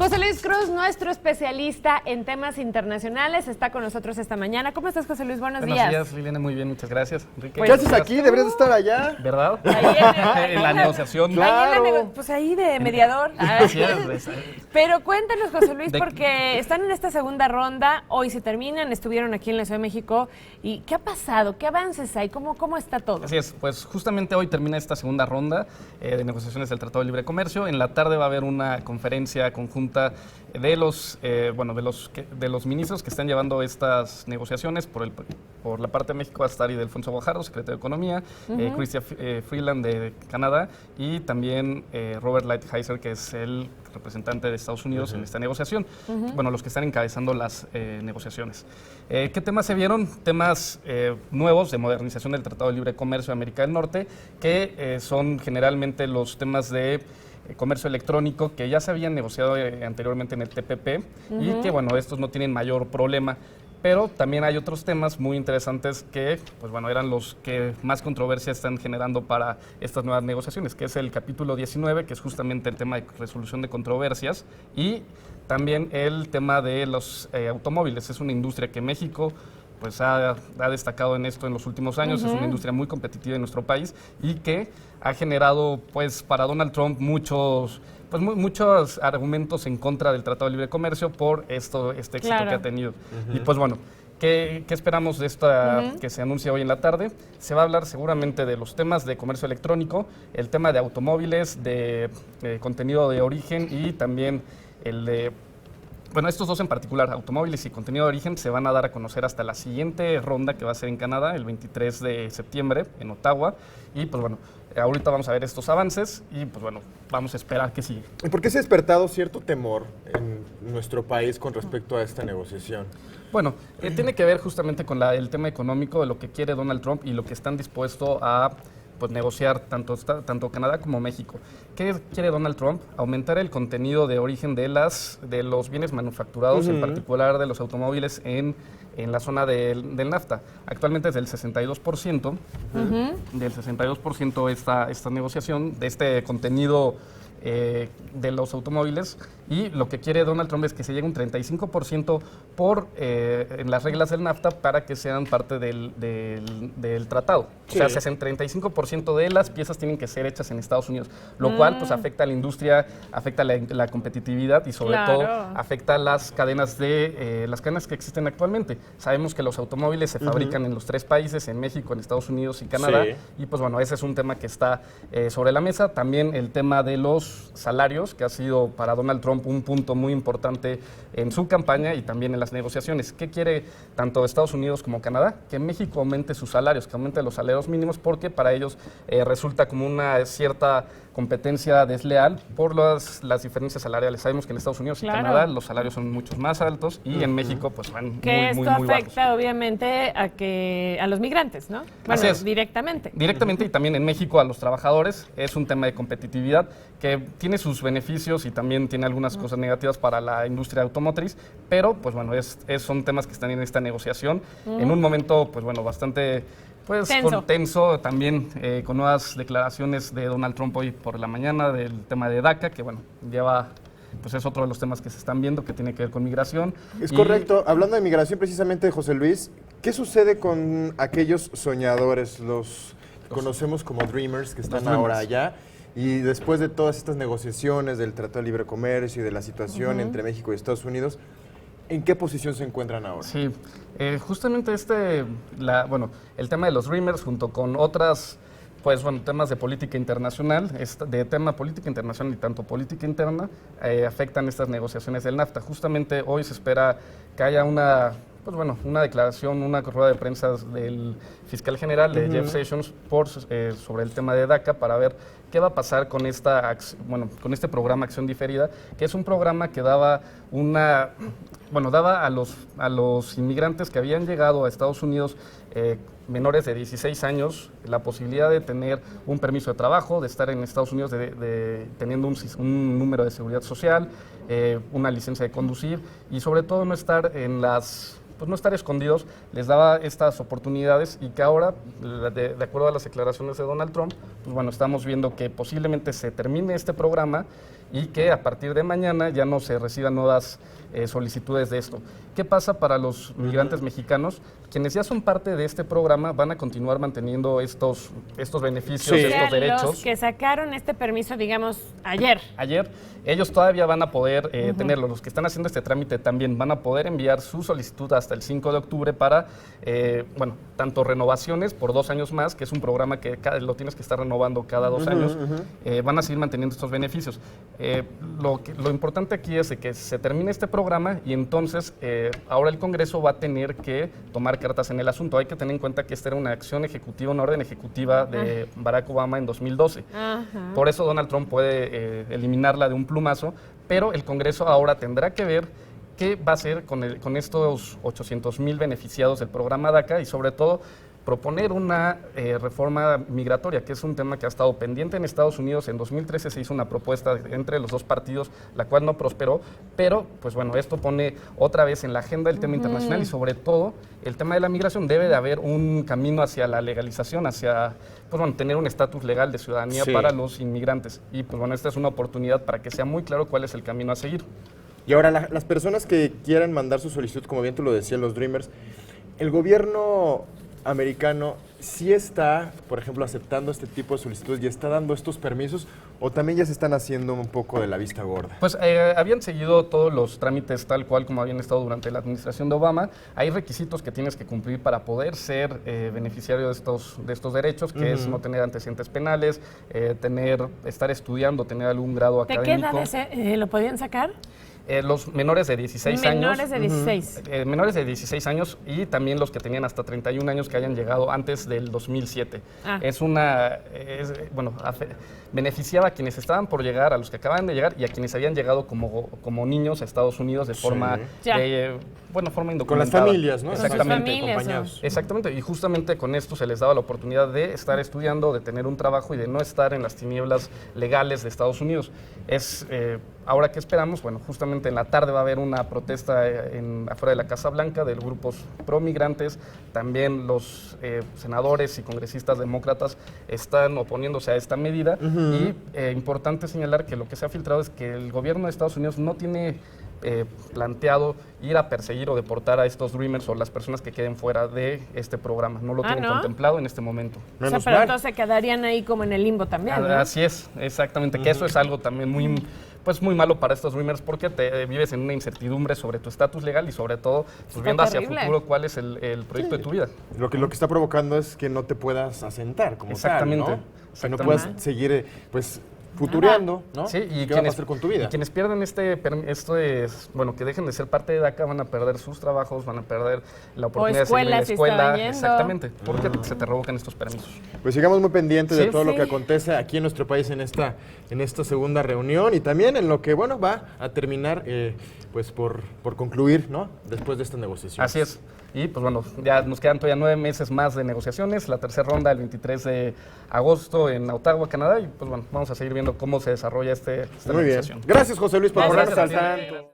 José Luis Cruz, nuestro especialista en temas internacionales, está con nosotros esta mañana. ¿Cómo estás, José Luis? Buenos días. Buenos días, Liliana, muy bien, muchas gracias. Enrique, ¿Qué haces aquí? Deberías estar allá. ¿Verdad? Ahí en la negociación. Claro. Pues ahí de mediador. Así es. Pero cuéntanos, José Luis, De- porque están en esta segunda ronda, hoy se terminan, estuvieron aquí en la Ciudad de México. ¿Y qué ha pasado? ¿Qué avances hay? ¿Cómo está todo? Así es, pues justamente hoy termina esta segunda ronda de negociaciones del Tratado de Libre Comercio. En la tarde va a haber una conferencia conjunta de los ministros que están llevando estas negociaciones. Por la parte de México va a estar Ildefonso Guajardo, secretario de Economía, Chrystia Freeland de Canadá y también Robert Lighthizer, que es el representante de Estados Unidos en esta negociación. Bueno, los que están encabezando las negociaciones. ¿Qué temas se vieron? Temas nuevos de modernización del Tratado de Libre Comercio de América del Norte, que son generalmente los temas de comercio electrónico que ya se habían negociado anteriormente en el TPP y que, bueno, estos no tienen mayor problema. Pero también hay otros temas muy interesantes que, pues bueno, eran los que más controversia están generando para estas nuevas negociaciones, que es el capítulo 19, que es justamente el tema de resolución de controversias, y también el tema de los automóviles. Es una industria que México pues ha destacado en esto en los últimos años. Es una industria muy competitiva en nuestro país y que ha generado, pues, para Donald Trump muchos argumentos en contra del Tratado de Libre Comercio por este éxito que ha tenido. Y pues bueno, ¿qué esperamos de esta que se anuncia hoy en la tarde? Se va a hablar seguramente de los temas de comercio electrónico, el tema de automóviles, de contenido de origen y también el de... Bueno, estos dos en particular, automóviles y contenido de origen, se van a dar a conocer hasta la siguiente ronda que va a ser en Canadá, el 23 de septiembre, en Ottawa. Y pues bueno, ahorita vamos a ver estos avances y pues bueno, vamos a esperar que siga. ¿Y por qué se ha despertado cierto temor en nuestro país con respecto a esta negociación? Bueno, tiene que ver justamente con el tema económico de lo que quiere Donald Trump y lo que están dispuestos a negociar tanto Canadá como México. ¿Qué quiere Donald Trump? Aumentar el contenido de origen de los bienes manufacturados, en particular de los automóviles en la zona del NAFTA. Actualmente es del 62%, del 62% esta negociación de este contenido de los automóviles, y lo que quiere Donald Trump es que se llegue a un 35% en las reglas del NAFTA para que sean parte del tratado. Sí. O sea, 35% de las piezas tienen que ser hechas en Estados Unidos, lo cual pues afecta a la industria, afecta la competitividad y sobre todo afecta a las cadenas que existen actualmente. Sabemos que los automóviles se fabrican en los 3 países, en México, en Estados Unidos y Canadá, y pues bueno, ese es un tema que está sobre la mesa. También el tema de los salarios, que ha sido para Donald Trump un punto muy importante en su campaña y también en las negociaciones. ¿Qué quiere tanto Estados Unidos como Canadá? Que México aumente sus salarios, que aumente los salarios mínimos, porque para ellos resulta como una cierta competencia desleal por las diferencias salariales. Sabemos que en Estados Unidos y Canadá los salarios son mucho más altos y en México pues van muy bajos. Que esto afecta obviamente a los migrantes, ¿no? Bueno, directamente. Directamente y también en México a los trabajadores. Es un tema de competitividad que tiene sus beneficios y también tiene algunas cosas negativas para la industria automotriz, pero pues bueno, son temas que están en esta negociación en un momento pues bueno, bastante tenso también, con nuevas declaraciones de Donald Trump hoy por la mañana del tema de DACA, que bueno, pues es otro de los temas que se están viendo que tiene que ver con migración. Es correcto. Hablando de migración precisamente, José Luis, ¿qué sucede con aquellos soñadores, los conocemos como Dreamers, que están ahora allá? Y después de todas estas negociaciones del Tratado de Libre Comercio y de la situación entre México y Estados Unidos, ¿en qué posición se encuentran ahora? Sí, justamente el tema de los Dreamers junto con otras, pues bueno, temas de política internacional, y tanto política interna, afectan estas negociaciones del NAFTA. Justamente hoy se espera que haya una declaración, una rueda de prensa del fiscal general de Jeff Sessions sobre el tema de DACA para ver qué va a pasar con este programa Acción Diferida, que es un programa que daba a los inmigrantes que habían llegado a Estados Unidos menores de 16 años la posibilidad de tener un permiso de trabajo, de estar en Estados Unidos teniendo un número de seguridad social, una licencia de conducir y sobre todo no estar no estar escondidos, les daba estas oportunidades y que ahora, de acuerdo a las declaraciones de Donald Trump, pues bueno, estamos viendo que posiblemente se termine este programa y que a partir de mañana ya no se reciban nuevas solicitudes de esto. ¿Qué pasa para los migrantes mexicanos? Quienes ya son parte de este programa van a continuar manteniendo estos beneficios, estos derechos. Los que sacaron este permiso, digamos, ayer, ellos todavía van a poder tenerlo. Los que están haciendo este trámite también van a poder enviar su solicitud hasta el 5 de octubre para, tanto renovaciones por 2 años más, que es un programa que lo tienes que estar renovando cada 2 años, van a seguir manteniendo estos beneficios. Lo importante aquí es de que se termine este programa y entonces ahora el Congreso va a tener que tomar cartas en el asunto. Hay que tener en cuenta que esta era una acción ejecutiva, una orden ejecutiva de Barack Obama en 2012. Por eso Donald Trump puede eliminarla de un plumazo, pero el Congreso ahora tendrá que ver qué va a hacer con estos 800,000 beneficiados del programa DACA y sobre todo proponer una reforma migratoria, que es un tema que ha estado pendiente en Estados Unidos. En 2013 se hizo una propuesta entre los dos partidos, la cual no prosperó, pero pues bueno, esto pone otra vez en la agenda el tema internacional y sobre todo el tema de la migración. Debe de haber un camino hacia la legalización, hacia tener un estatus legal de ciudadanía para los inmigrantes. Y pues bueno, esta es una oportunidad para que sea muy claro cuál es el camino a seguir. Y ahora, las personas que quieran mandar su solicitud, como bien tú lo decías, los Dreamers, el gobierno americano sí está, por ejemplo, aceptando este tipo de solicitudes y está dando estos permisos, o también ya se están haciendo un poco de la vista gorda. Pues habían seguido todos los trámites tal cual como habían estado durante la administración de Obama. Hay requisitos que tienes que cumplir para poder ser beneficiario de estos derechos, que es no tener antecedentes penales, estar estudiando, tener algún grado académico. ¿De qué edad lo podían sacar? Los menores de 16 años. Menores de 16. Menores de 16 años y también los que tenían hasta 31 años que hayan llegado antes del 2007. Beneficiaba a quienes estaban por llegar, a los que acaban de llegar y a quienes habían llegado como niños a Estados Unidos de forma forma indocumentada. Con las familias, ¿no? Exactamente. Acompañados. Exactamente, y justamente con esto se les daba la oportunidad de estar estudiando, de tener un trabajo y de no estar en las tinieblas legales de Estados Unidos. Ahora que esperamos, justamente en la tarde va a haber una protesta afuera de la Casa Blanca de grupos pro-migrantes. También los senadores y congresistas demócratas están oponiéndose a esta medida. Y importante señalar que lo que se ha filtrado es que el gobierno de Estados Unidos no tiene planteado ir a perseguir o deportar a estos Dreamers o las personas que queden fuera de este programa. No lo tienen contemplado en este momento. Pero entonces quedarían ahí como en el limbo también, ¿no? Así es, exactamente, que eso es algo también muy malo para estos Dreamers porque vives en una incertidumbre sobre tu estatus legal y sobre todo viendo hacia futuro cuál es el proyecto de tu vida. Lo que está provocando es que no te puedas asentar como exactamente, tal, ¿no? Que no puedas seguir, futureando, ¿no? Sí, y ¿qué va a hacer con tu vida? Y quienes pierden que dejen de ser parte de DACA van a perder sus trabajos, van a perder la oportunidad de seguir en la escuela. Exactamente, porque se te revocan estos permisos. Pues sigamos muy pendientes de todo lo que acontece aquí en nuestro país en esta segunda reunión y también en lo que, va a terminar, por concluir, ¿no? Después de esta negociación. Así es. Y ya nos quedan todavía 9 meses más de negociaciones, la tercera ronda el 23 de agosto en Ottawa, Canadá, y vamos a seguir viendo cómo se desarrolla esta negociación. Muy bien. Gracias, José Luis, por ponernos al tanto.